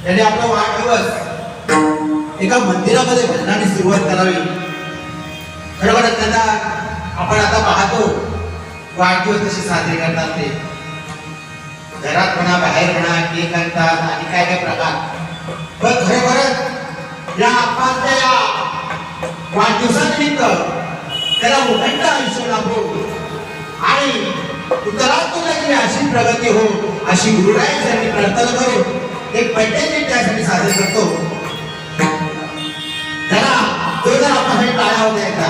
त्याने आपला वाढदिवस एका मंदिरामध्ये भजनाने सुरुवात करावी. खरोखरच त्यांना आपण आता पाहतो वाढदिवस कसे साजरे करतात ते घरात म्हणा बाहेर म्हणा केक आणतात आणि काय काय प्रकार. पण खरोखरच या आपाच्या या वाढदिवसानिमित्त त्याला उदंड आयुष्य लाभो आणि उत्तरातून अशी प्रगती हो अशी गुरुरायांसाठी प्रार्थना करून एक बर्थडे त्यासाठी साजरे करतो. जरा तो जर आपण टाळ्या होत्या एकदा.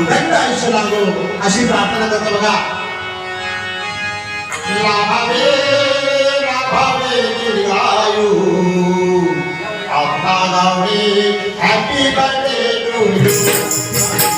उदंड आयुष्य लागो अशी प्रार्थना करतो बघा. लाभावे लाभावे दीर्घायु आपला गावी हॅपी बर्थडे टू यू.